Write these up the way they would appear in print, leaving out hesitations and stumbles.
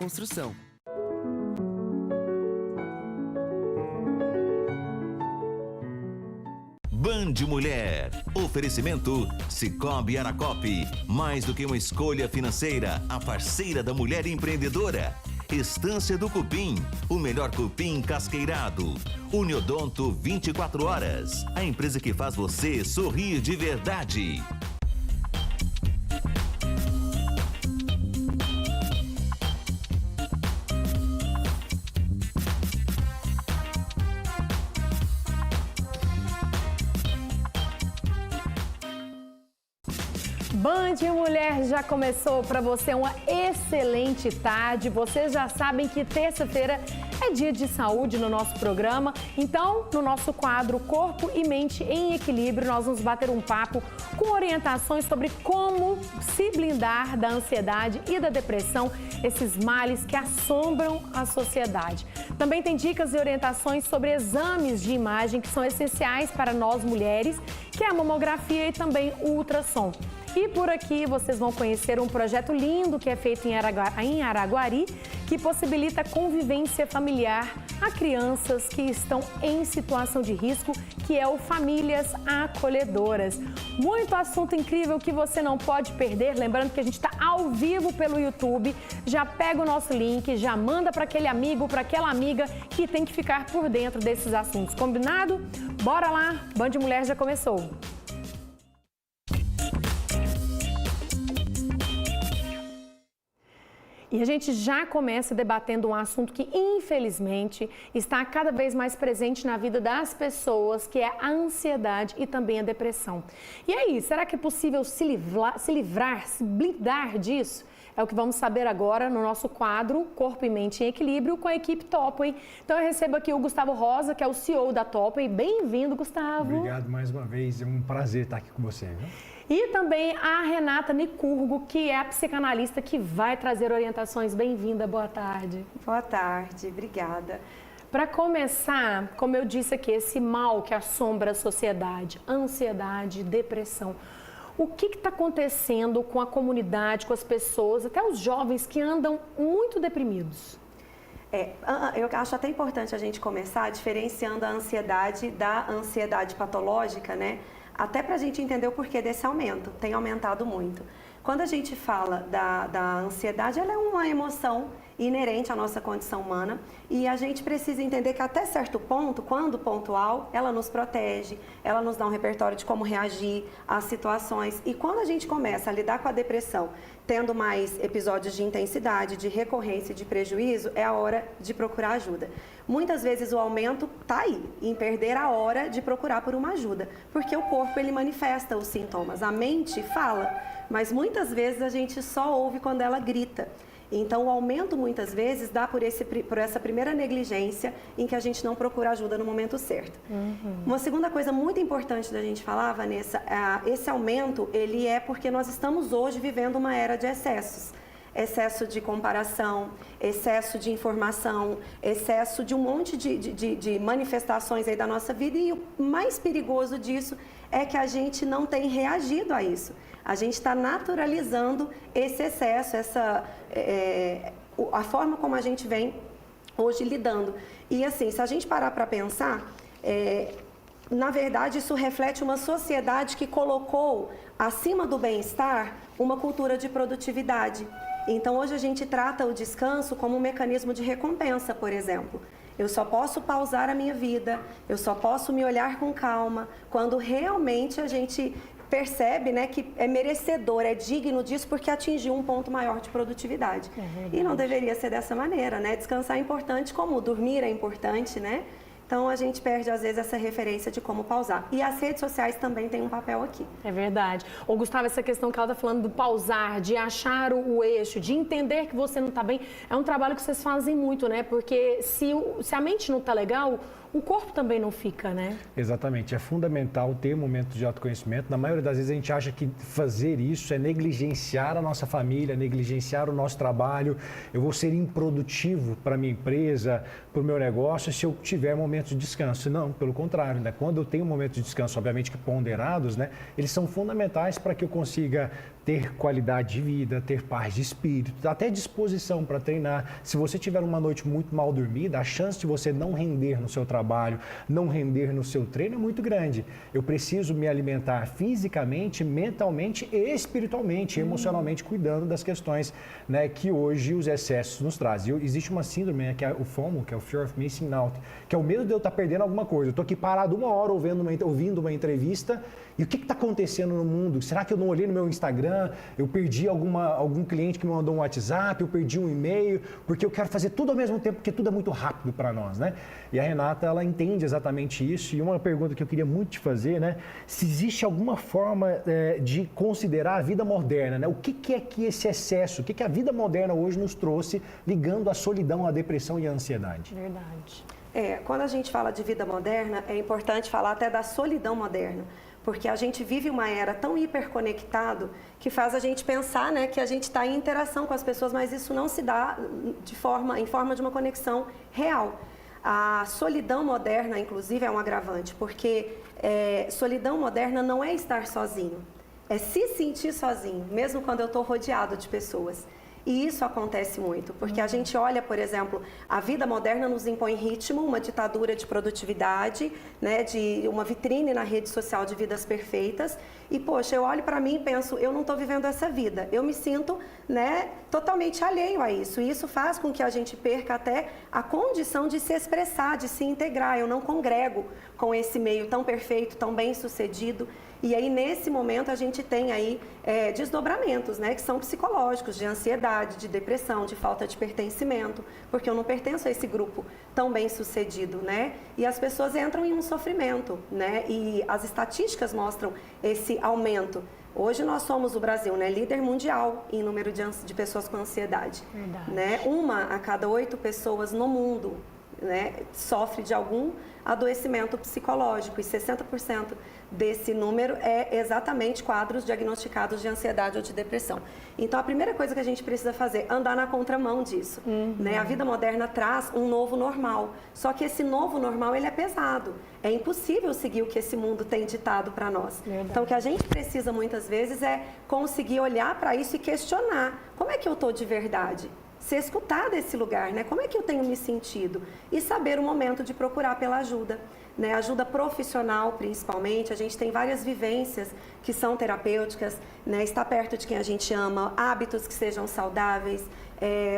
Construção. Band Mulher. Oferecimento Sicoob Aracop. Mais do que uma escolha financeira, a parceira da mulher empreendedora. Estância do Cupim, o melhor cupim casqueirado. Uniodonto 24 horas, a empresa que faz você sorrir de verdade. Band Mulher já começou para você uma excelente tarde. Vocês já sabem que terça-feira é dia de saúde no nosso programa. Então, no nosso quadro Corpo e Mente em Equilíbrio, nós vamos bater um papo com orientações sobre como se blindar da ansiedade e da depressão, esses males que assombram a sociedade. Também tem dicas e orientações sobre exames de imagem que são essenciais para nós mulheres, que é a mamografia e também o ultrassom. E por aqui vocês vão conhecer um projeto lindo que é feito em Araguari, que possibilita convivência familiar a crianças que estão em situação de risco, que é o Famílias Acolhedoras. Muito assunto incrível que você não pode perder. Lembrando que a gente está ao vivo pelo YouTube. Já pega o nosso link, já manda para aquele amigo, para aquela amiga que tem que ficar por dentro desses assuntos. Combinado? Bora lá, Band Mulher já começou. E a gente já começa debatendo um assunto que, infelizmente, está cada vez mais presente na vida das pessoas, que é a ansiedade e também a depressão. E aí, será que é possível se blindar disso? É o que vamos saber agora no nosso quadro Corpo e Mente em Equilíbrio com a equipe Topway. Então eu recebo aqui o Gustavo Rosa, que é o CEO da Topway. Bem-vindo, Gustavo. Obrigado mais uma vez, é um prazer estar aqui com você, viu? E também a Renata Nicurgo, que é a psicanalista que vai trazer orientações. Bem-vinda, boa tarde. Boa tarde, obrigada. Para começar, como eu disse aqui, esse mal que assombra a sociedade, ansiedade, depressão. O que está acontecendo com a comunidade, com as pessoas, até os jovens que andam muito deprimidos? Eu acho até importante a gente começar diferenciando a ansiedade da ansiedade patológica, né? Até para a gente entender o porquê desse aumento, tem aumentado muito. Quando a gente fala da ansiedade, ela é uma emoção inerente à nossa condição humana e a gente precisa entender que até certo ponto, quando pontual, ela nos protege, ela nos dá um repertório de como reagir às situações. E quando a gente começa a lidar com a depressão, tendo mais episódios de intensidade, de recorrência, de prejuízo, é a hora de procurar ajuda. Muitas vezes o aumento está aí, em perder a hora de procurar por uma ajuda, porque o corpo ele manifesta os sintomas, a mente fala, mas muitas vezes a gente só ouve quando ela grita. Então, o aumento, muitas vezes, dá por essa primeira negligência em que a gente não procura ajuda no momento certo. Uma segunda coisa muito importante da gente falar, Vanessa, esse aumento, ele é porque nós estamos hoje vivendo uma era de excessos. Excesso de comparação, excesso de informação, excesso de um monte de manifestações aí da nossa vida e o mais perigoso disso é que a gente não tem reagido a isso. A gente está naturalizando esse excesso, a forma como a gente vem hoje lidando. E assim, se a gente parar para pensar, na verdade isso reflete uma sociedade que colocou acima do bem-estar uma cultura de produtividade. Então hoje a gente trata o descanso como um mecanismo de recompensa, por exemplo. Eu só posso pausar a minha vida, eu só posso me olhar com calma quando realmente a gente percebe, né, que é merecedor, é digno disso porque atingiu um ponto maior de produtividade. E não deveria ser dessa maneira, né? Descansar é importante, como dormir é importante, né? Então, a gente perde, às vezes, essa referência de como pausar. E as redes sociais também têm um papel aqui. É verdade. Ô, Gustavo, essa questão que ela está falando do pausar, de achar o eixo, de entender que você não está bem, é um trabalho que vocês fazem muito, né? Porque se a mente não está legal, o corpo também não fica, né? Exatamente. É fundamental ter um momento de autoconhecimento. Na maioria das vezes a gente acha que fazer isso é negligenciar a nossa família, negligenciar o nosso trabalho. Eu vou ser improdutivo para a minha empresa, para o meu negócio, se eu tiver momentos de descanso. Não, pelo contrário, né? Quando eu tenho momentos de descanso, obviamente que ponderados, né? Eles são fundamentais para que eu consiga ter qualidade de vida, ter paz de espírito, até disposição para treinar. Se você tiver uma noite muito mal dormida, a chance de você não render no seu trabalho, não render no seu treino é muito grande. Eu preciso me alimentar fisicamente, mentalmente e espiritualmente, emocionalmente, cuidando das questões, né, que hoje os excessos nos trazem. Existe uma síndrome, né, que é o FOMO, que é o Fear of Missing Out, que é o medo de eu estar perdendo alguma coisa. Eu estou aqui parado uma hora ouvindo uma entrevista. E o que está acontecendo no mundo? Será que eu não olhei no meu Instagram? Eu perdi algum cliente que me mandou um WhatsApp? Eu perdi um e-mail? Porque eu quero fazer tudo ao mesmo tempo, porque tudo é muito rápido para nós, né? E a Renata, ela entende exatamente isso. E uma pergunta que eu queria muito te fazer, né? Se existe alguma forma de considerar a vida moderna, né? O que é que esse excesso, o que a vida moderna hoje nos trouxe, ligando a solidão, a depressão e a ansiedade? Verdade. Quando a gente fala de vida moderna, é importante falar até da solidão moderna. Porque a gente vive uma era tão hiperconectado que faz a gente pensar, né, que a gente está em interação com as pessoas, mas isso não se dá em forma de uma conexão real. A solidão moderna, inclusive, é um agravante, porque solidão moderna não é estar sozinho, é se sentir sozinho, mesmo quando eu estou rodeado de pessoas. E isso acontece muito, porque a gente olha, por exemplo, a vida moderna nos impõe ritmo, uma ditadura de produtividade, né, de uma vitrine na rede social de vidas perfeitas. E, poxa, eu olho para mim e penso, eu não estou vivendo essa vida. Eu me sinto, né, totalmente alheio a isso. E isso faz com que a gente perca até a condição de se expressar, de se integrar. Eu não congrego com esse meio tão perfeito, tão bem sucedido. E aí, nesse momento, a gente tem aí desdobramentos, né, que são psicológicos, de ansiedade, de depressão, de falta de pertencimento, porque eu não pertenço a esse grupo tão bem sucedido, né? E as pessoas entram em um sofrimento, né? E as estatísticas mostram esse aumento. Hoje nós somos o Brasil, né, líder mundial em número de pessoas com ansiedade. Verdade. Né? 1 a cada 8 pessoas no mundo, né, sofre de algum adoecimento psicológico, e 60% desse número é exatamente quadros diagnosticados de ansiedade ou de depressão. Então, a primeira coisa que a gente precisa fazer é andar na contramão disso. Né? A vida moderna traz um novo normal, só que esse novo normal ele é pesado. É impossível seguir o que esse mundo tem ditado para nós. Verdade. Então, o que a gente precisa muitas vezes é conseguir olhar para isso e questionar. Como é que eu estou de verdade? Se escutar desse lugar, né? Como é que eu tenho me sentido? E saber o momento de procurar pela ajuda, né? Ajuda profissional, principalmente. A gente tem várias vivências que são terapêuticas, né? Estar perto de quem a gente ama, hábitos que sejam saudáveis,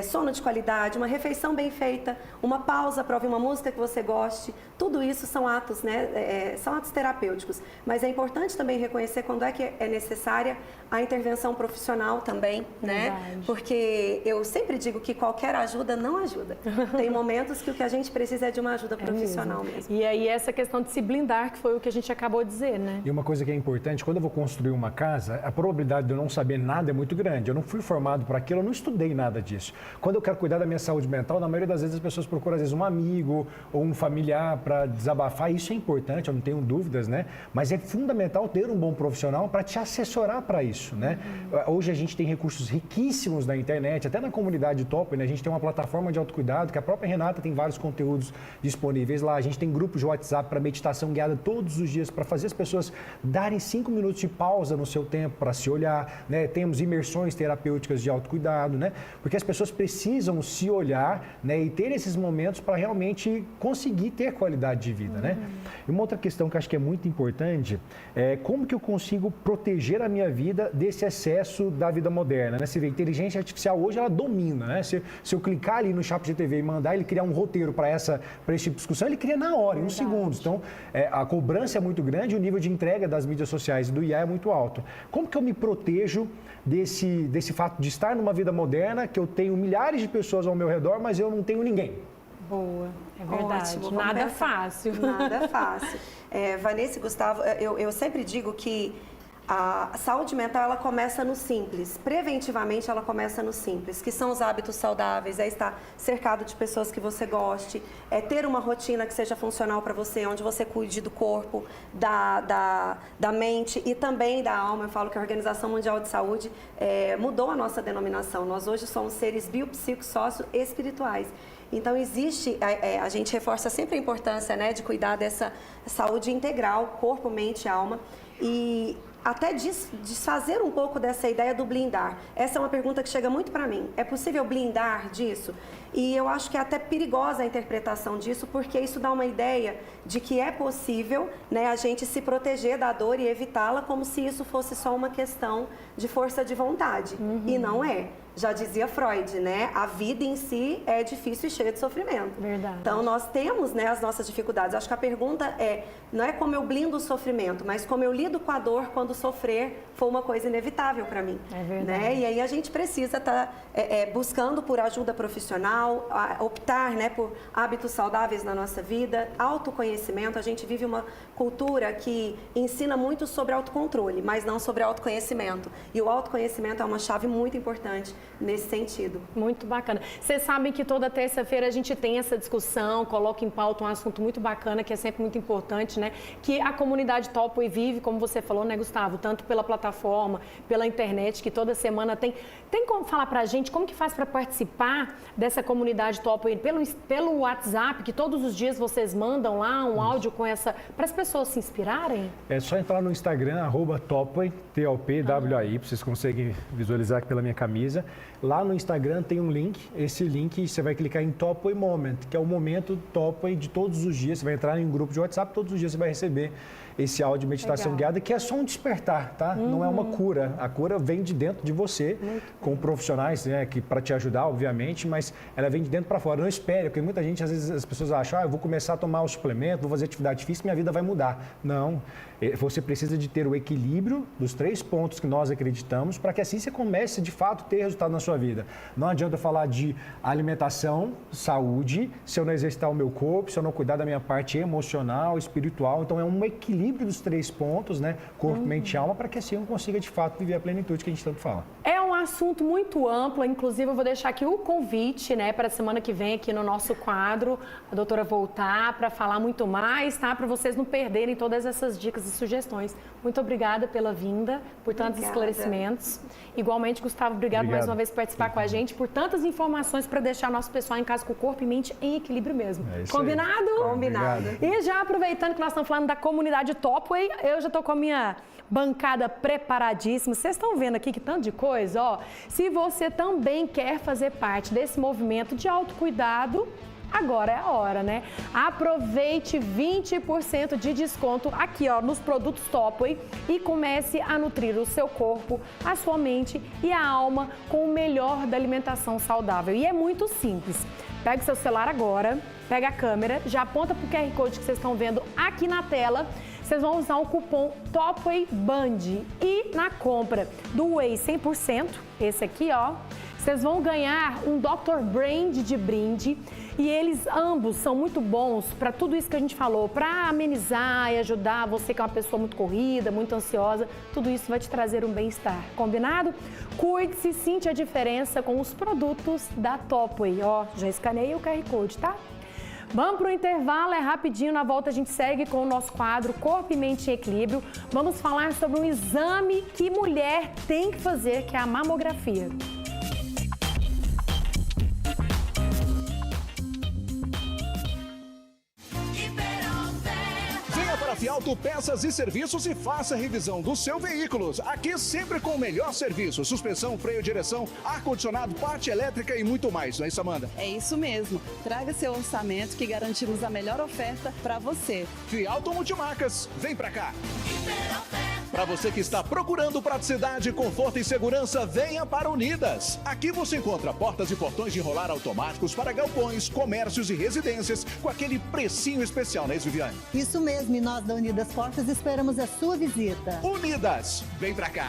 sono de qualidade, uma refeição bem feita, uma pausa para ouvir uma música que você goste. Tudo isso são atos, né? São atos terapêuticos. Mas é importante também reconhecer quando é que é necessária a intervenção profissional também, né? Verdade. Porque eu sempre digo que qualquer ajuda não ajuda. Tem momentos que o que a gente precisa é de uma ajuda profissional mesmo. E aí essa questão de se blindar, que foi o que a gente acabou de dizer, né? E uma coisa que é importante, quando eu vou construir uma casa, a probabilidade de eu não saber nada é muito grande. Eu não fui formado para aquilo, eu não estudei nada disso. Quando eu quero cuidar da minha saúde mental, na maioria das vezes as pessoas procuram, às vezes, um amigo ou um familiar para desabafar. Isso é importante, eu não tenho dúvidas, né? Mas é fundamental ter um bom profissional para te assessorar para isso, né? Hoje a gente tem recursos riquíssimos na internet, até na comunidade Top, né? A gente tem uma plataforma de autocuidado, que a própria Renata tem vários conteúdos disponíveis lá. A gente tem grupos de WhatsApp para meditação guiada todos os dias, para fazer as pessoas darem 5 minutos de pausa no seu tempo para se olhar, né? Temos imersões terapêuticas de autocuidado, né? Porque as pessoas precisam se olhar, né, e ter esses momentos para realmente conseguir ter qualidade de vida, né? E uma outra questão que eu acho que é muito importante é como que eu consigo proteger a minha vida desse excesso da vida moderna, né? Você vê, a inteligência artificial hoje ela domina, né? Se eu clicar ali no ChatGPT e mandar ele criar um roteiro para esse tipo de discussão, ele cria na hora, em uns segundos. Então, a cobrança é muito grande e o nível de entrega das mídias sociais e do IA é muito alto. Como que eu me protejo desse fato de estar numa vida moderna, que eu tenho milhares de pessoas ao meu redor, mas eu não tenho ninguém? Boa, é verdade. Ótimo, nada fácil. Nada fácil. Vanessa e Gustavo, eu sempre digo que a saúde mental ela começa no simples, preventivamente ela começa no simples, que são os hábitos saudáveis, é estar cercado de pessoas que você goste, é ter uma rotina que seja funcional para você, onde você cuide do corpo, da mente e também da alma. Eu falo que a Organização Mundial de Saúde mudou a nossa denominação, nós hoje somos seres biopsicossócio-espirituais. Então, a gente reforça sempre a importância, né, de cuidar dessa saúde integral, corpo, mente e alma. E até desfazer um pouco dessa ideia do blindar. Essa é uma pergunta que chega muito para mim. É possível blindar disso? E eu acho que é até perigosa a interpretação disso, porque isso dá uma ideia de que é possível, né, a gente se proteger da dor e evitá-la como se isso fosse só uma questão de força de vontade. E não é. Já dizia Freud, né? A vida em si é difícil e cheia de sofrimento. Verdade. Então, nós temos, né, as nossas dificuldades. Acho que a pergunta não é como eu blindo o sofrimento, mas como eu lido com a dor quando sofrer for uma coisa inevitável para mim. É verdade. Né? E aí a gente precisa estar buscando por ajuda profissional, optar, né, por hábitos saudáveis na nossa vida, autoconhecimento. A gente vive uma cultura que ensina muito sobre autocontrole, mas não sobre autoconhecimento. E o autoconhecimento é uma chave muito importante nesse sentido. Muito bacana. Vocês sabem que toda terça-feira a gente tem essa discussão, coloca em pauta um assunto muito bacana, que é sempre muito importante, né? Que a comunidade Topway vive, como você falou, né, Gustavo? Tanto pela plataforma, pela internet, que toda semana tem. Tem como falar pra gente como que faz para participar dessa comunidade Topway pelo WhatsApp, que todos os dias vocês mandam lá um áudio com essa, para as pessoas se inspirarem? É só entrar no Instagram, @Topway, TOPWAY, vocês conseguem visualizar aqui pela minha camisa. Lá no Instagram tem um link, esse link você vai clicar em Topway Moment, que é o momento Topway de todos os dias. Você vai entrar em um grupo de WhatsApp, todos os dias você vai receber esse áudio de meditação guiada, que é só um despertar, tá? Não é uma cura. A cura vem de dentro de você, com profissionais, né, que para te ajudar, obviamente, mas ela vem de dentro para fora. Não espere, porque muita gente, às vezes, as pessoas acham, eu vou começar a tomar o suplemento, vou fazer atividade física, minha vida vai mudar. Não. Você precisa de ter o equilíbrio dos 3 pontos que nós acreditamos para que assim você comece, de fato, a ter resultado na sua vida. Não adianta falar de alimentação, saúde, se eu não exercitar o meu corpo, se eu não cuidar da minha parte emocional, espiritual. Então, é um equilíbrio dos 3 pontos, né? Corpo, mente e alma, para que assim eu consiga, de fato, viver a plenitude que a gente tanto fala. É um assunto muito amplo, inclusive eu vou deixar aqui o convite, né, para a semana que vem aqui no nosso quadro, a doutora voltar para falar muito mais, tá? Para vocês não perderem todas essas dicas e sugestões. Muito obrigada pela vinda, por tantos esclarecimentos. Igualmente, Gustavo, obrigado mais uma vez por participar com a gente, por tantas informações para deixar nosso pessoal em casa com o corpo e mente em equilíbrio mesmo. Combinado? Combinado. E já aproveitando que nós estamos falando da comunidade Topway, eu já estou com a minha bancada preparadíssima. Vocês estão vendo aqui que tanto de coisa, ó. Se você também quer fazer parte desse movimento de autocuidado, agora é a hora, né? Aproveite 20% de desconto aqui, ó, nos produtos Topway e comece a nutrir o seu corpo, a sua mente e a alma com o melhor da alimentação saudável. E é muito simples. Pega o seu celular agora, pega a câmera, já aponta para o QR Code que vocês estão vendo aqui na tela. Vocês vão usar o cupom TOPWAYBAND e na compra do Whey 100%, esse aqui, ó, vocês vão ganhar um Dr. Brand de brinde e eles ambos são muito bons para tudo isso que a gente falou, para amenizar e ajudar você que é uma pessoa muito corrida, muito ansiosa, tudo isso vai te trazer um bem-estar, combinado? Cuide-se, sinta a diferença com os produtos da Topway, ó, já escaneei o QR Code, tá? Vamos para o intervalo, é rapidinho, na volta a gente segue com o nosso quadro Corpo e Mente em Equilíbrio. Vamos falar sobre um exame que mulher tem que fazer, que é a mamografia. Fiauto Peças e Serviços e faça a revisão do seu veículo. Aqui sempre com o melhor serviço. Suspensão, freio, direção, ar-condicionado, parte elétrica e muito mais. Não é isso, Amanda? É isso mesmo. Traga seu orçamento que garantimos a melhor oferta para você. Fiauto Multimarcas. Vem pra cá. Para você que está procurando praticidade, conforto e segurança, venha para Unidas. Aqui você encontra portas e portões de enrolar automáticos para galpões, comércios e residências com aquele precinho especial, não é isso, Viviane? Isso mesmo, e nós da Unidas Portas esperamos a sua visita. Unidas, vem pra cá.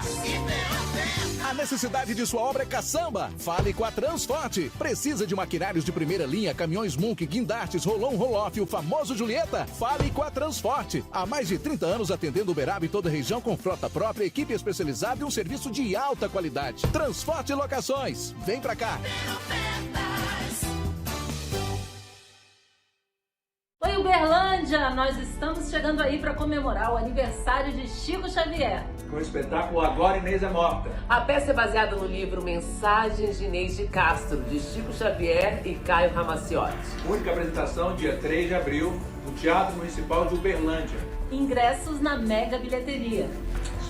A necessidade de sua obra é caçamba. Fale com a Transforte. Precisa de maquinários de primeira linha, caminhões Munk, guindastes, rolon, roll-off, o famoso Julieta? Fale com a Transforte. Há mais de 30 anos atendendo Uberaba e toda a região com frota própria, equipe especializada e um serviço de alta qualidade. Transforte Locações. Vem pra cá. Oi, Uberlândia! Nós estamos chegando aí para comemorar o aniversário de Chico Xavier. Com o espetáculo Agora Inês é Morta. A peça é baseada no livro Mensagens de Inês de Castro, de Chico Xavier e Caio Ramaciotti. Única apresentação dia 3 de abril no Teatro Municipal de Uberlândia. Ingressos na Mega Bilheteria.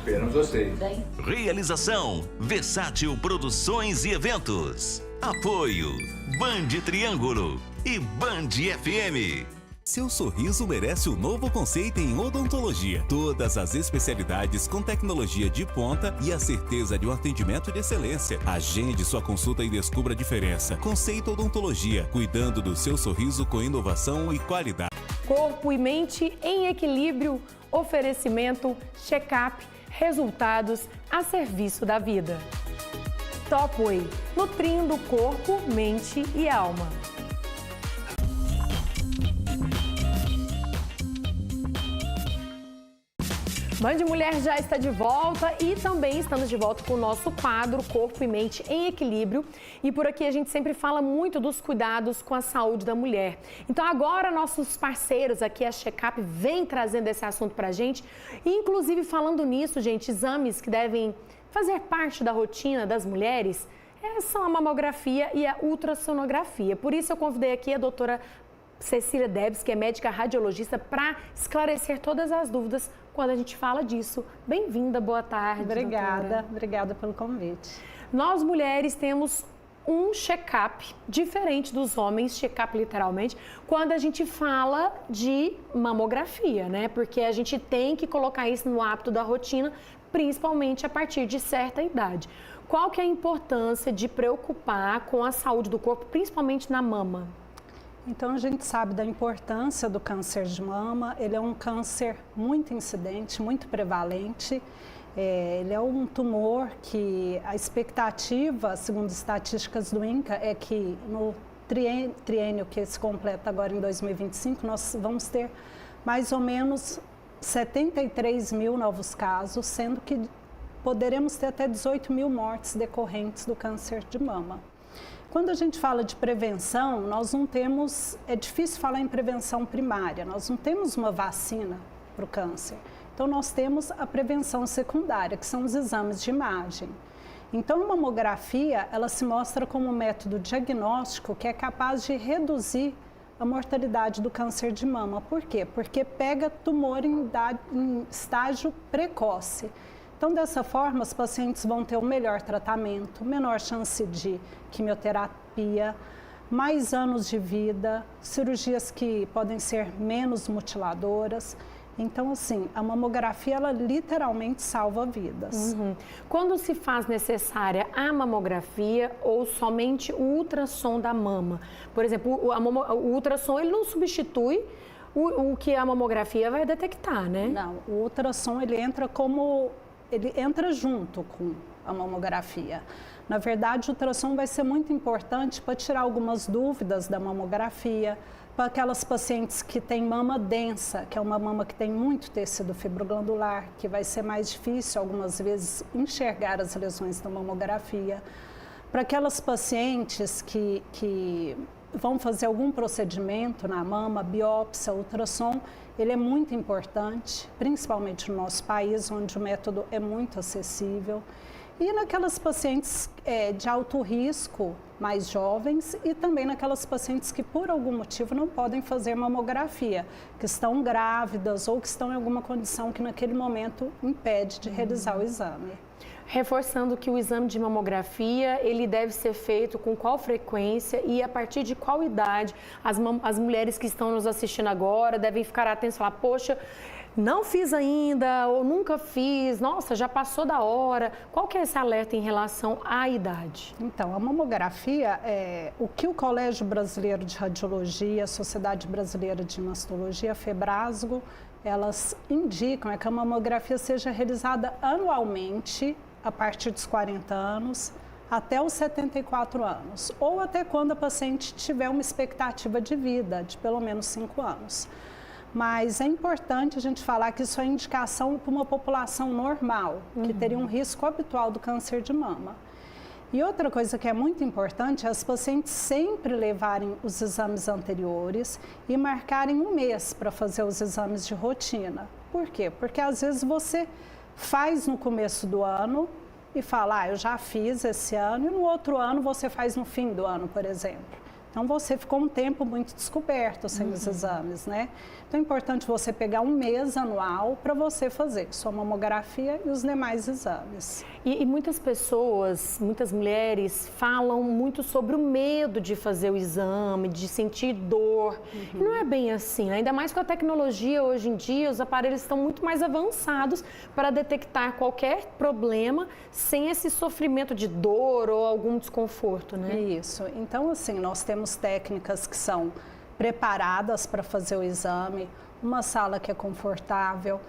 Esperamos vocês. Vem. Realização: Versátil Produções e Eventos. Apoio: Band Triângulo e Band FM. Seu sorriso merece um novo conceito em odontologia. Todas as especialidades com tecnologia de ponta e a certeza de um atendimento de excelência. Agende sua consulta e descubra a diferença. Conceito Odontologia, cuidando do seu sorriso com inovação e qualidade. Corpo e mente em equilíbrio, oferecimento, check-up, resultados a serviço da vida. Topway, nutrindo corpo, mente e alma. Band Mulher já está de volta e também estamos de volta com o nosso quadro Corpo e Mente em Equilíbrio. E por aqui a gente sempre fala muito dos cuidados com a saúde da mulher. Então agora nossos parceiros aqui, a Check-up, vem trazendo esse assunto pra gente. E, inclusive falando nisso, gente, exames que devem fazer parte da rotina das mulheres são a mamografia e a ultrassonografia. Por isso eu convidei aqui a doutora Cecília Debs, que é médica radiologista, para esclarecer todas as dúvidas quando a gente fala disso. Bem-vinda, boa tarde. Obrigada pelo convite. Nós mulheres temos um check-up diferente dos homens, check-up literalmente, quando a gente fala de mamografia, né? Porque a gente tem que colocar isso no hábito da rotina, principalmente a partir de certa idade. Qual que é a importância de preocupar com a saúde do corpo, principalmente na mama? Então, a gente sabe da importância do câncer de mama. Ele é um câncer muito incidente, muito prevalente. Ele é um tumor que a expectativa, segundo estatísticas do INCA, é que no triênio que se completa agora em 2025, nós vamos ter mais ou menos 73 mil novos casos, sendo que poderemos ter até 18 mil mortes decorrentes do câncer de mama. Quando a gente fala de prevenção, nós não temos, é difícil falar em prevenção primária, nós não temos uma vacina para o câncer. Então, nós temos a prevenção secundária, que são os exames de imagem. Então, a mamografia, ela se mostra como um método diagnóstico que é capaz de reduzir a mortalidade do câncer de mama. Por quê? Porque pega tumor em estágio precoce. Então, dessa forma, os pacientes vão ter um melhor tratamento, menor chance de quimioterapia, mais anos de vida, cirurgias que podem ser menos mutiladoras. Então, assim, a mamografia, ela literalmente salva vidas. Quando se faz necessária a mamografia ou somente o ultrassom da mama? Por exemplo, o ultrassom, ele não substitui o que a mamografia vai detectar, né? Não, o ultrassom, ele entra junto com a mamografia. Na verdade, o ultrassom vai ser muito importante para tirar algumas dúvidas da mamografia, para aquelas pacientes que têm mama densa, que é uma mama que tem muito tecido fibroglandular, que vai ser mais difícil, algumas vezes, enxergar as lesões da mamografia. Para aquelas pacientes que vão fazer algum procedimento na mama, biópsia, ultrassom, ele é muito importante, principalmente no nosso país, onde o método é muito acessível. E naquelas pacientes de alto risco, mais jovens, e também naquelas pacientes que por algum motivo não podem fazer mamografia, que estão grávidas ou que estão em alguma condição que naquele momento impede de realizar o exame. Reforçando que o exame de mamografia, ele deve ser feito com qual frequência e a partir de qual idade as mulheres que estão nos assistindo agora devem ficar atentas e falar, poxa, não fiz ainda ou nunca fiz, nossa, já passou da hora. Qual que é esse alerta em relação à idade? Então, a mamografia, o que o Colégio Brasileiro de Radiologia, a Sociedade Brasileira de Mastologia, a Febrasgo, elas indicam que a mamografia seja realizada anualmente, a partir dos 40 anos, até os 74 anos, ou até quando a paciente tiver uma expectativa de vida de pelo menos 5 anos. Mas é importante a gente falar que isso é indicação para uma população normal, que teria um risco habitual do câncer de mama. E outra coisa que é muito importante é as pacientes sempre levarem os exames anteriores e marcarem um mês para fazer os exames de rotina. Por quê? Porque às vezes você faz no começo do ano e fala, eu já fiz esse ano, e no outro ano você faz no fim do ano, por exemplo. Então, você ficou um tempo muito descoberto sem os exames, né? Então, é importante você pegar um mês anual para você fazer sua mamografia e os demais exames. E muitas pessoas, muitas mulheres falam muito sobre o medo de fazer o exame, de sentir dor. E não é bem assim, ainda mais com a tecnologia hoje em dia, os aparelhos estão muito mais avançados para detectar qualquer problema sem esse sofrimento de dor ou algum desconforto, né? Isso. Então, assim, nós temos técnicas que são preparadas para fazer o exame, uma sala que é confortável,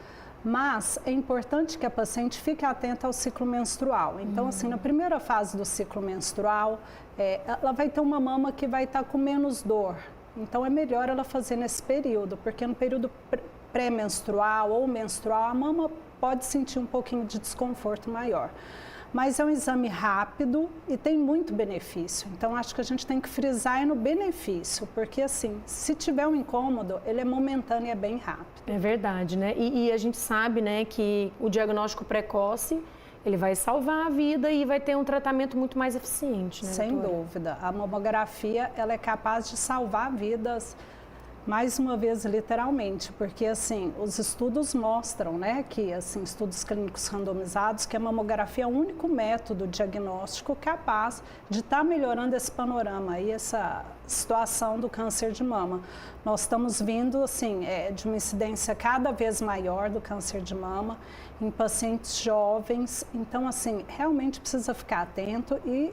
mas é importante que a paciente fique atenta ao ciclo menstrual. Então, assim, na primeira fase do ciclo menstrual, ela vai ter uma mama que vai estar com menos dor. Então, é melhor ela fazer nesse período, porque no período pré-menstrual ou menstrual, a mama pode sentir um pouquinho de desconforto maior. Mas é um exame rápido e tem muito benefício. Então, acho que a gente tem que frisar no benefício, porque assim, se tiver um incômodo, ele é momentâneo e é bem rápido. É verdade, né? E a gente sabe, né, que o diagnóstico precoce, ele vai salvar a vida e vai ter um tratamento muito mais eficiente, né, Sem doutora? dúvida. A mamografia, ela é capaz de salvar vidas, mais uma vez, literalmente, porque assim, os estudos mostram, né, que assim, estudos clínicos randomizados, que a mamografia é o único método diagnóstico capaz de estar melhorando esse panorama e essa situação do câncer de mama. Nós estamos vindo, assim, de uma incidência cada vez maior do câncer de mama em pacientes jovens, então, assim, realmente precisa ficar atento e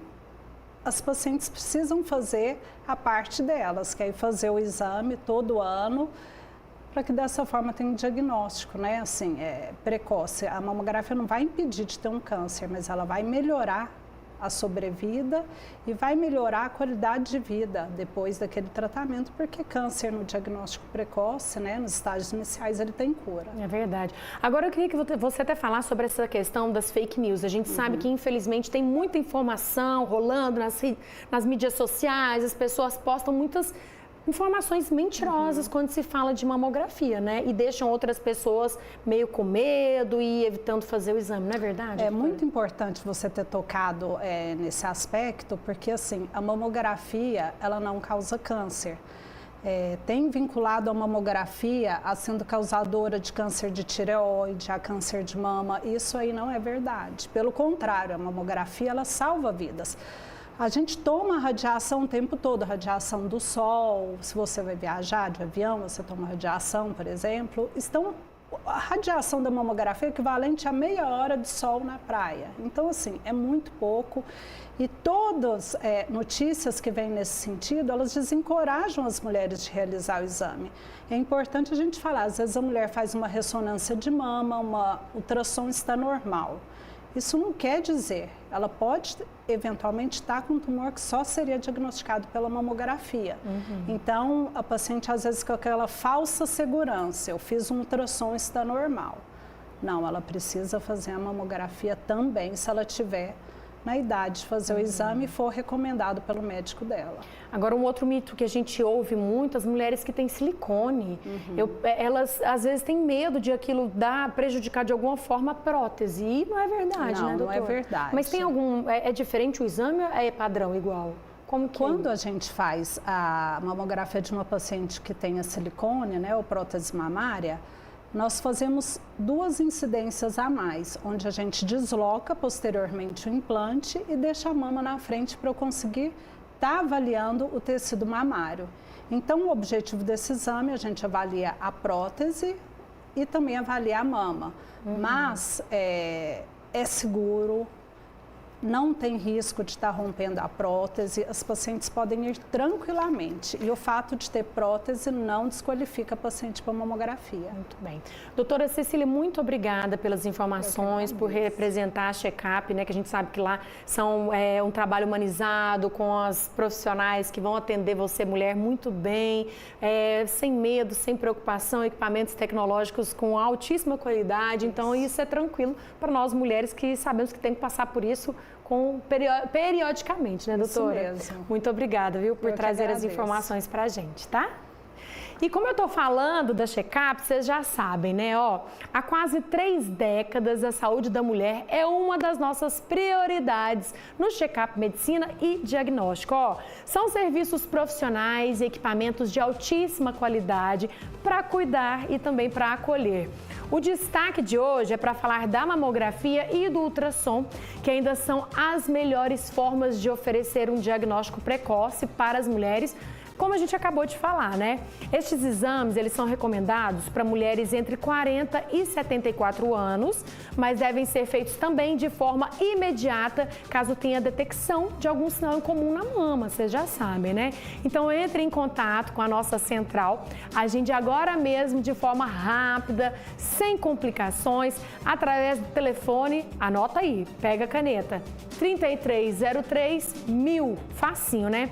as pacientes precisam fazer a parte delas, que é fazer o exame todo ano, para que dessa forma tenha um diagnóstico, né? Assim, precoce. A mamografia não vai impedir de ter um câncer, mas ela vai melhorar a sobrevida e vai melhorar a qualidade de vida depois daquele tratamento, porque câncer no diagnóstico precoce, né, nos estágios iniciais, ele tem cura. É verdade. Agora eu queria que você até falar sobre essa questão das fake news. A gente sabe que, infelizmente, tem muita informação rolando nas mídias sociais, as pessoas postam muitas informações mentirosas quando se fala de mamografia, né? E deixam outras pessoas meio com medo e evitando fazer o exame, não é verdade? É muito importante você ter tocado nesse aspecto, porque assim, a mamografia, ela não causa câncer. Tem vinculado a mamografia a sendo causadora de câncer de tireoide, a câncer de mama. Isso aí não é verdade. Pelo contrário, a mamografia, ela salva vidas. A gente toma radiação o tempo todo, radiação do sol, se você vai viajar de avião, você toma radiação, por exemplo. A radiação da mamografia é equivalente a meia hora de sol na praia. Então, assim, é muito pouco. E todas notícias que vêm nesse sentido, elas desencorajam as mulheres de realizar o exame. É importante a gente falar, às vezes a mulher faz uma ressonância de mama, uma ultrassom está normal. Isso não quer dizer, ela pode eventualmente estar com um tumor que só seria diagnosticado pela mamografia. Então, a paciente às vezes com aquela falsa segurança, eu fiz um ultrassom, está normal. Não, ela precisa fazer a mamografia também se ela tiver na idade de fazer o exame e for recomendado pelo médico dela. Agora, um outro mito que a gente ouve muito, as mulheres que têm silicone, elas às vezes têm medo de aquilo prejudicar de alguma forma a prótese, e não é verdade, né, doutora? Não é verdade. Mas tem algum, é diferente o exame ou é padrão igual? Quando a gente faz a mamografia de uma paciente que tenha silicone, né, ou prótese mamária, nós fazemos 2 incidências a mais, onde a gente desloca posteriormente o implante e deixa a mama na frente para eu conseguir estar avaliando o tecido mamário. Então, o objetivo desse exame, a gente avalia a prótese e também avalia a mama. Mas é seguro, não tem risco de estar rompendo a prótese, as pacientes podem ir tranquilamente. E o fato de ter prótese não desqualifica a paciente para mamografia. Muito bem. Doutora Cecília, muito obrigada pelas informações, por representar a Checkup, né, que a gente sabe que lá são um trabalho humanizado, com as profissionais que vão atender você, mulher, muito bem, sem medo, sem preocupação, equipamentos tecnológicos com altíssima qualidade. Então, isso é tranquilo para nós mulheres que sabemos que tem que passar por isso periodicamente, né, doutora? Isso mesmo. Muito obrigada, viu, por trazer as informações para a gente, tá? E como eu estou falando da check-up, vocês já sabem, né? Há quase 3 décadas, a saúde da mulher é uma das nossas prioridades no check-up medicina e diagnóstico. São serviços profissionais e equipamentos de altíssima qualidade para cuidar e também para acolher. O destaque de hoje é para falar da mamografia e do ultrassom, que ainda são as melhores formas de oferecer um diagnóstico precoce para as mulheres, como a gente acabou de falar, né? Estes exames, eles são recomendados para mulheres entre 40 e 74 anos, mas devem ser feitos também de forma imediata, caso tenha detecção de algum sinal incomum na mama, vocês já sabem, né? Então, entre em contato com a nossa central, agende agora mesmo de forma rápida, sem complicações, através do telefone, anota aí, pega a caneta, 3303-1000, facinho, né?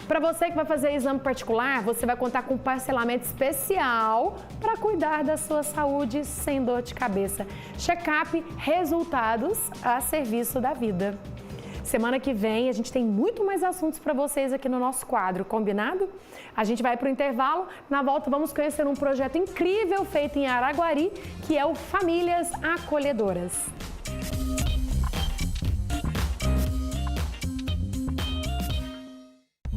Para você que vai fazer exame particular, você vai contar com um parcelamento especial para cuidar da sua saúde sem dor de cabeça. Check-up, resultados a serviço da vida. Semana que vem a gente tem muito mais assuntos para vocês aqui no nosso quadro, combinado? A gente vai para o intervalo, na volta vamos conhecer um projeto incrível feito em Araguari, que é o Famílias Acolhedoras.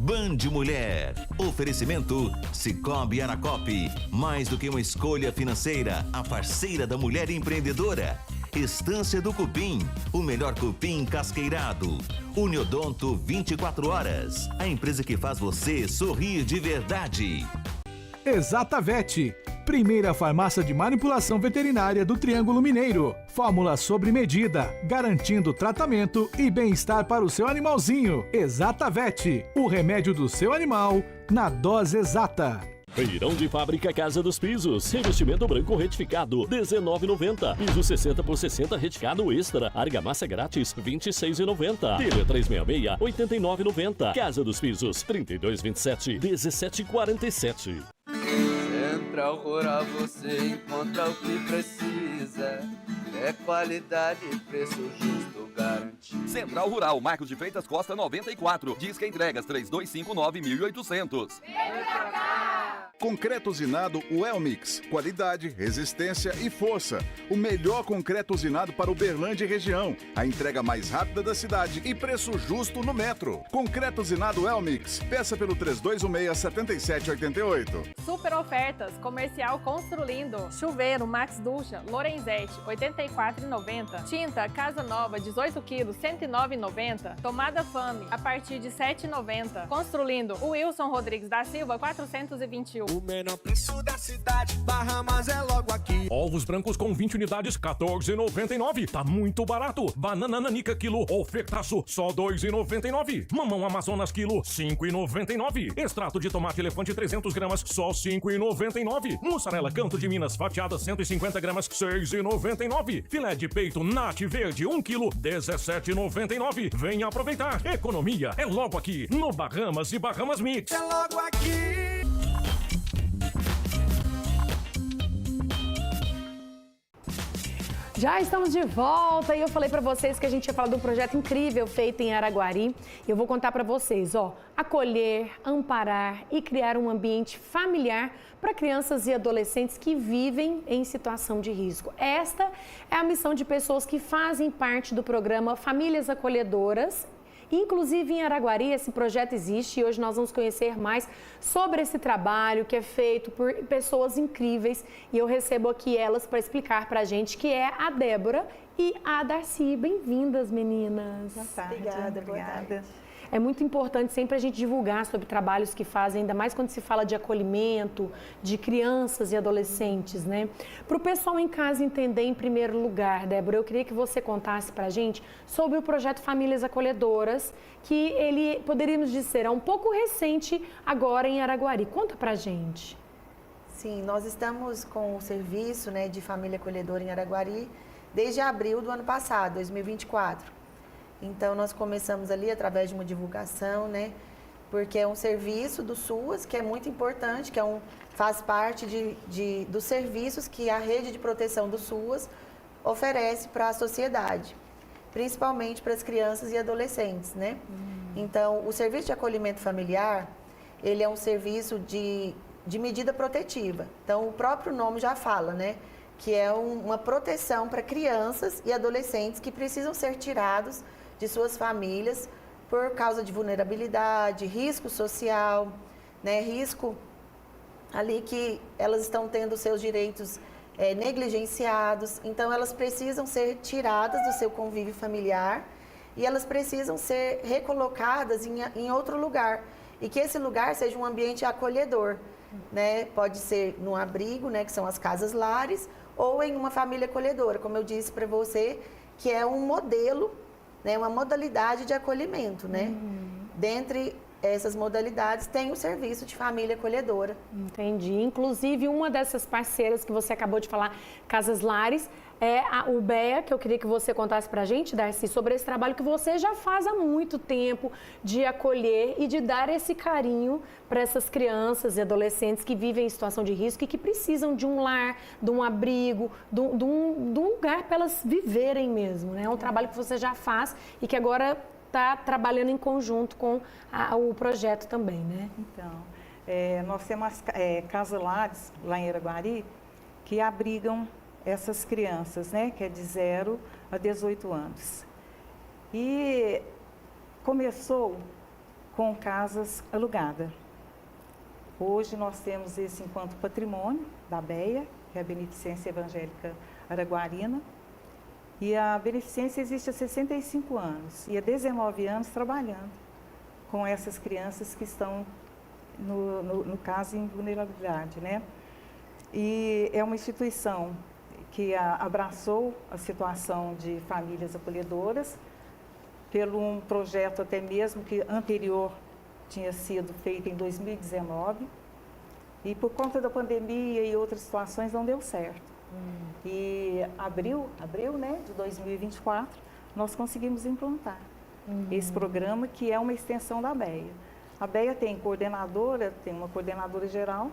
Band Mulher. Oferecimento Sicoob Aracope. Mais do que uma escolha financeira, a parceira da mulher empreendedora. Estância do Cupim. O melhor cupim casqueirado. Uniodonto 24 horas. A empresa que faz você sorrir de verdade. Exatavet. Primeira farmácia de manipulação veterinária do Triângulo Mineiro. Fórmula sob medida, garantindo tratamento e bem-estar para o seu animalzinho. Exatavet, o remédio do seu animal na dose exata. Feirão de Fábrica Casa dos Pisos. Revestimento branco retificado, R$19,90. Piso 60x60 reticado extra. Argamassa grátis, R$26,90. Tele 366, R$89,90. Casa dos Pisos, 3227, 1747. Central Rural, você encontra o que precisa. É qualidade e preço justo garantido. Central Rural, Marcos de Freitas Costa 94. Disque entregas 3259-1800. Vem pra cá! Concreto usinado Welmix. Qualidade, resistência e força. O melhor concreto usinado para Uberlândia e região. A entrega mais rápida da cidade e preço justo no metro. Concreto usinado Welmix. Peça pelo 3216-7788. Super ofertas. Comercial Construlindo. Chuveiro Max Ducha Lorenzetti, R$84,90. Tinta Casa Nova, 18 quilos, R$109,90. Tomada Fame, a partir de R$7,90. Construlindo Wilson Rodrigues da Silva, 421. O menor preço da cidade, Bahamas é logo aqui. Ovos brancos com 20 unidades, R$14,99. Tá muito barato. Banana nanica quilo, ofertaço, só R$2,99. Mamão Amazonas quilo, R$5,99. Extrato de tomate elefante 300 gramas, só R$5,99. Mussarela Canto de Minas fatiada 150 gramas, R$6,99. Filé de peito Nati Verde 1 quilo, R$17,99. Venha aproveitar. Economia é logo aqui, no Bahamas e Bahamas Mix. É logo aqui. Já estamos de volta e eu falei para vocês que a gente ia falar de um projeto incrível feito em Araguari. Eu vou contar para vocês, acolher, amparar e criar um ambiente familiar para crianças e adolescentes que vivem em situação de risco. Esta é a missão de pessoas que fazem parte do programa Famílias Acolhedoras. Inclusive em Araguari esse projeto existe e hoje nós vamos conhecer mais sobre esse trabalho que é feito por pessoas incríveis e eu recebo aqui elas para explicar para a gente, que é a Débora e a Darcy. Bem-vindas, meninas. Boa tarde. Obrigada. É muito importante sempre a gente divulgar sobre trabalhos que fazem, ainda mais quando se fala de acolhimento, de crianças e adolescentes, né? Para o pessoal em casa entender em primeiro lugar, Débora, eu queria que você contasse para a gente sobre o projeto Famílias Acolhedoras, que ele, poderíamos dizer, é um pouco recente agora em Araguari. Conta para a gente. Sim, nós estamos com o serviço de família acolhedora em Araguari desde abril do ano passado, 2024. Então, nós começamos ali através de uma divulgação, porque é um serviço do SUAS que é muito importante, que faz parte dos serviços que a rede de proteção do SUAS oferece para a sociedade, principalmente para as crianças e adolescentes, Então, o serviço de acolhimento familiar, ele é um serviço de medida protetiva. Então, o próprio nome já fala, né? Que é uma proteção para crianças e adolescentes que precisam ser tirados de suas famílias por causa de vulnerabilidade, risco social, né? Risco ali que elas estão tendo seus direitos negligenciados. Então, elas precisam ser tiradas do seu convívio familiar e elas precisam ser recolocadas em outro lugar. E que esse lugar seja um ambiente acolhedor, né? Pode ser num abrigo, né? Que são as casas lares, ou em uma família acolhedora, como eu disse para você, que é um modelo, né? Uma modalidade de acolhimento, né? Dentre essas modalidades tem o serviço de família acolhedora. Entendi. Inclusive, uma dessas parceiras que você acabou de falar, Casas Lares, é a UBEA, que eu queria que você contasse pra gente, Darcy, sobre esse trabalho que você já faz há muito tempo de acolher e de dar esse carinho para essas crianças e adolescentes que vivem em situação de risco e que precisam de um lar, de um abrigo, de um lugar para elas viverem mesmo, né? É um trabalho que você já faz e que agora está trabalhando em conjunto com o projeto também, né? Então, nós temos as Casas Lares, lá em Araguari, que abrigam essas crianças, né? Que é de 0 a 18 anos. E começou com casas alugadas. Hoje nós temos esse enquanto patrimônio da BEA, que é a Beneficência Evangélica Araguarina. E a Beneficência existe há 65 anos e há 19 anos trabalhando com essas crianças que estão, no caso, em vulnerabilidade, né? E é uma instituição que abraçou a situação de famílias acolhedoras pelo um projeto até mesmo que anterior tinha sido feito em 2019 e por conta da pandemia e outras situações não deu certo. E abril, né, de 2024, nós conseguimos implantar esse programa que é uma extensão da BEA. A BEA tem coordenadora, tem uma coordenadora geral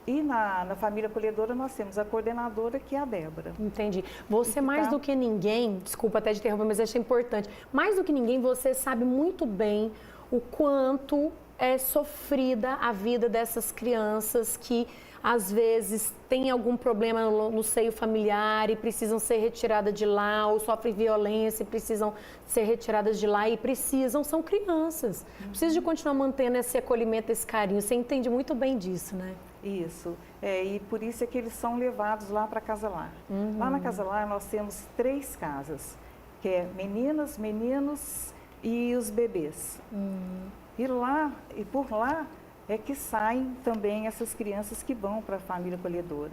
e na família acolhedora nós temos a coordenadora que é a Débora. Entendi. Você mais do que ninguém, desculpa até de interromper, mas achei importante, mais do que ninguém você sabe muito bem o quanto é sofrida a vida dessas crianças que às vezes têm algum problema no seio familiar e precisam ser retiradas de lá, ou sofrem violência e precisam ser retiradas de lá e são crianças. Precisam de continuar mantendo esse acolhimento, esse carinho. Você entende muito bem disso, né? Isso. E por isso é que eles são levados lá para a Casa Lar. Lá na Casa Lar nós temos 3 casas, que é meninas, meninos e os bebês. E por lá é que saem também essas crianças que vão para a família acolhedora.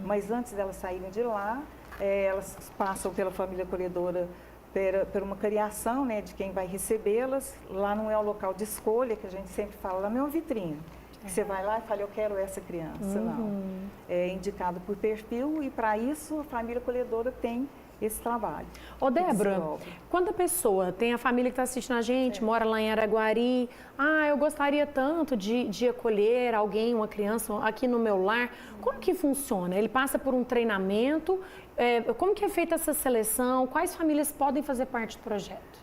Mas antes delas saírem de lá, elas passam pela família acolhedora por uma cariação, né, de quem vai recebê-las. Lá não é o local de escolha, que a gente sempre fala, lá não é uma vitrine. Você vai lá e fala, eu quero essa criança. Não. É indicado por perfil e para isso a família acolhedora tem esse trabalho. Ô, Débora, quando a pessoa tem a família que está assistindo a gente, mora lá em Araguari, eu gostaria tanto de acolher alguém, uma criança aqui no meu lar, como que funciona? Ele passa por um treinamento, como que é feita essa seleção, quais famílias podem fazer parte do projeto?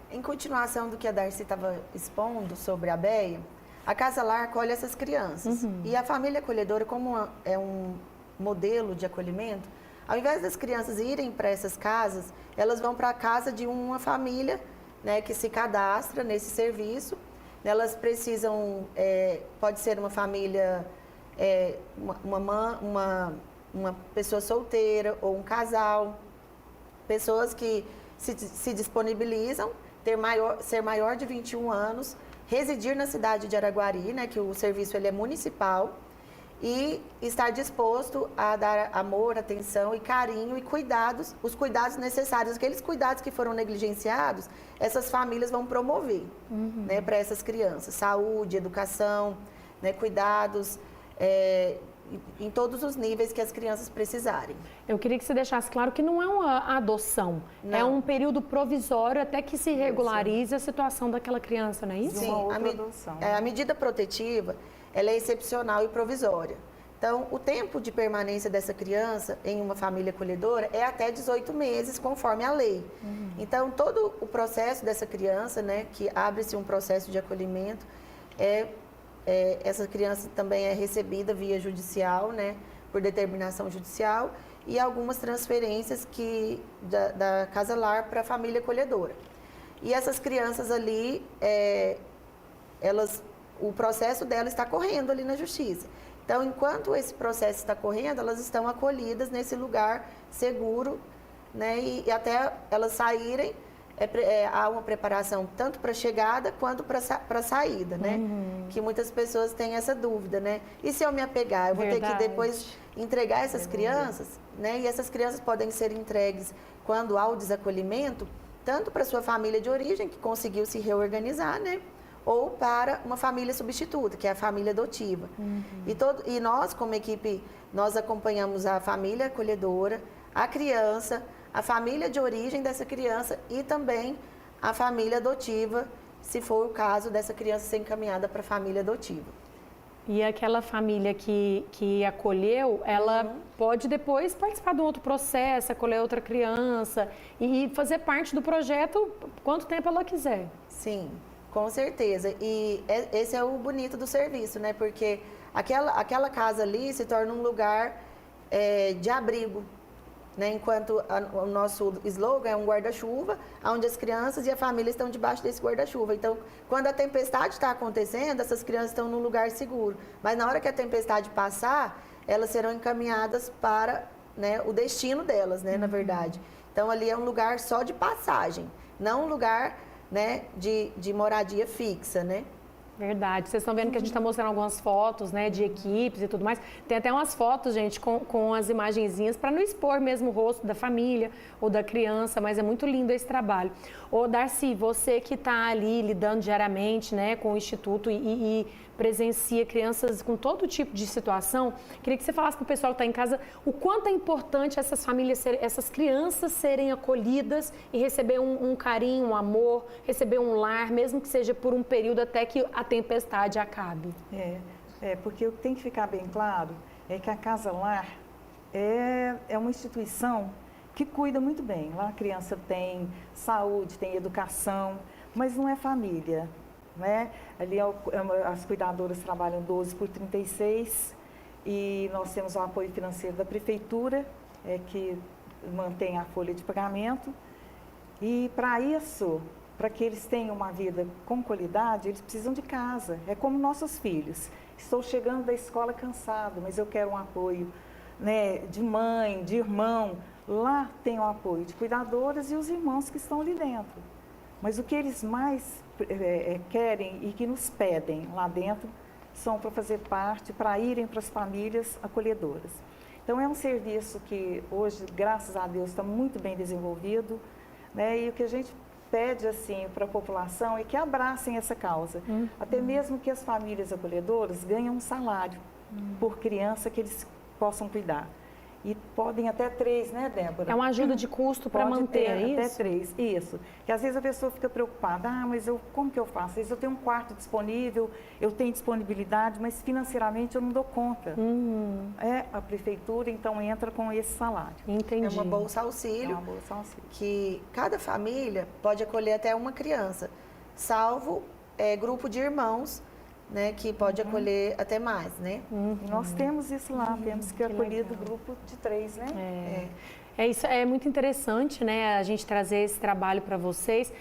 Em continuação do que a Darcy estava expondo sobre a BEA, a Casa Lar acolhe essas crianças. E a família acolhedora, como é um modelo de acolhimento, ao invés das crianças irem para essas casas, elas vão para a casa de uma família, né, que se cadastra nesse serviço. Elas precisam, pode ser uma família, uma pessoa solteira ou um casal, pessoas que se disponibilizam, ser maior de 21 anos, residir na cidade de Araguari, né, que o serviço ele é municipal, e estar disposto a dar amor, atenção e carinho e cuidados, os cuidados necessários, aqueles cuidados que foram negligenciados, essas famílias vão promover, né, para essas crianças, saúde, educação, né, cuidados, em todos os níveis que as crianças precisarem. Eu queria que você deixasse claro que não é uma adoção, não. É um período provisório até que se regularize a situação daquela criança, não é isso? Sim, a medida protetiva, ela é excepcional e provisória. Então, o tempo de permanência dessa criança em uma família acolhedora é até 18 meses, conforme a lei. Então, todo o processo dessa criança, né, que abre-se um processo de acolhimento, é essa criança também é recebida via judicial, né, por determinação judicial, e algumas transferências da Casa Lar para a família acolhedora. E essas crianças ali, o processo delas está correndo ali na justiça. Então, enquanto esse processo está correndo, elas estão acolhidas nesse lugar seguro, né, e até elas saírem, há uma preparação tanto para a chegada quanto para a saída, né? Que muitas pessoas têm essa dúvida, né? E se eu me apegar, eu vou ter que depois entregar essas crianças, né? E essas crianças podem ser entregues quando há o desacolhimento, tanto para sua família de origem, que conseguiu se reorganizar, né? Ou para uma família substituta, que é a família adotiva. E nós, como equipe, nós acompanhamos a família acolhedora, a criança, a família de origem dessa criança e também a família adotiva, se for o caso dessa criança ser encaminhada para a família adotiva. E aquela família que acolheu, ela pode depois participar de um outro processo, acolher outra criança e fazer parte do projeto quanto tempo ela quiser. Sim, com certeza. E esse é o bonito do serviço, né? Porque aquela casa ali se torna um lugar de abrigo. Né, enquanto o nosso slogan é um guarda-chuva, onde as crianças e a família estão debaixo desse guarda-chuva. Então, quando a tempestade está acontecendo, essas crianças estão num lugar seguro. Mas na hora que a tempestade passar, elas serão encaminhadas para, né, o destino delas, né, na verdade. Então, ali é um lugar só de passagem, não um lugar, né, de moradia fixa, né? Verdade. Vocês estão vendo que a gente está mostrando algumas fotos, né, de equipes e tudo mais. Tem até umas fotos, gente, com as imagenzinhas para não expor mesmo o rosto da família ou da criança, mas é muito lindo esse trabalho. Ô, Darcy, você que está ali lidando diariamente, né, com o Instituto e presencia crianças com todo tipo de situação, queria que você falasse para o pessoal que está em casa o quanto é importante essas famílias, essas crianças serem acolhidas e receber um carinho, um amor, receber um lar, mesmo que seja por um período até que a tempestade acabe. Porque o que tem que ficar bem claro é que a Casa Lar é uma instituição que cuida muito bem. Lá a criança tem saúde, tem educação, mas não é família. Né? Ali as cuidadoras trabalham 12 por 36 e nós temos o apoio financeiro da prefeitura, que mantém a folha de pagamento. E para isso, para que eles tenham uma vida com qualidade, eles precisam de casa. É como nossos filhos. Estou chegando da escola cansado, mas eu quero um apoio, né, de mãe, de irmão. Lá tem o apoio de cuidadoras e os irmãos que estão ali dentro. Mas o que eles mais querem e que nos pedem lá dentro são para fazer parte, para irem para as famílias acolhedoras. Então é um serviço que hoje, graças a Deus, está muito bem desenvolvido, né? E o que a gente pede assim para a população é que abracem essa causa. Até mesmo que as famílias acolhedoras ganhem um salário por criança que eles possam cuidar. E podem até 3, né, Débora? É uma ajuda de custo para manter, é isso? Até 3, isso. Que às vezes a pessoa fica preocupada, mas como que eu faço? Às vezes eu tenho um quarto disponível, eu tenho disponibilidade, mas financeiramente eu não dou conta. A prefeitura, então, entra com esse salário. Entendi. É uma bolsa auxílio, que cada família pode acolher até uma criança, salvo grupo de irmãos, né, que pode acolher até mais, né? Nós temos isso lá, temos que acolher do grupo de 3, né? Isso é muito interessante, né, a gente trazer esse trabalho para vocês.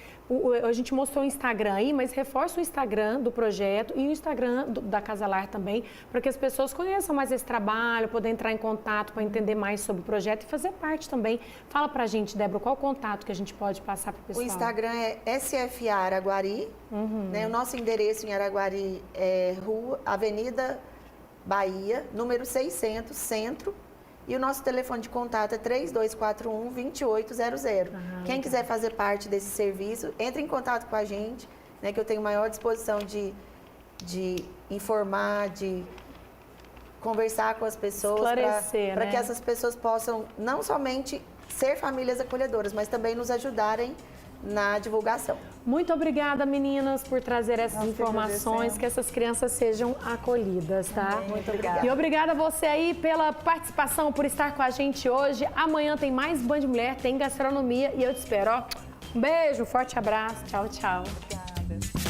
A gente mostrou o Instagram aí, mas reforça o Instagram do projeto e o Instagram da Casa Lar também, para que as pessoas conheçam mais esse trabalho, poder entrar em contato para entender mais sobre o projeto e fazer parte também. Fala pra gente, Débora, qual o contato que a gente pode passar para o pessoal? O Instagram é SFA Araguari, né? O nosso endereço em Araguari é Avenida Bahia, número 600, Centro. E o nosso telefone de contato é 3241-2800. Quem quiser fazer parte desse serviço, entre em contato com a gente, né, que eu tenho maior disposição de informar, de conversar com as pessoas, para que essas pessoas possam não somente ser famílias acolhedoras, mas também nos ajudarem na divulgação. Muito obrigada, meninas, por trazer essas informações, que essas crianças sejam acolhidas, tá? Muito obrigada. E obrigada a você aí pela participação, por estar com a gente hoje. Amanhã tem mais Band Mulher, tem gastronomia e eu te espero, ó. Um beijo, forte abraço, tchau, tchau. Obrigada.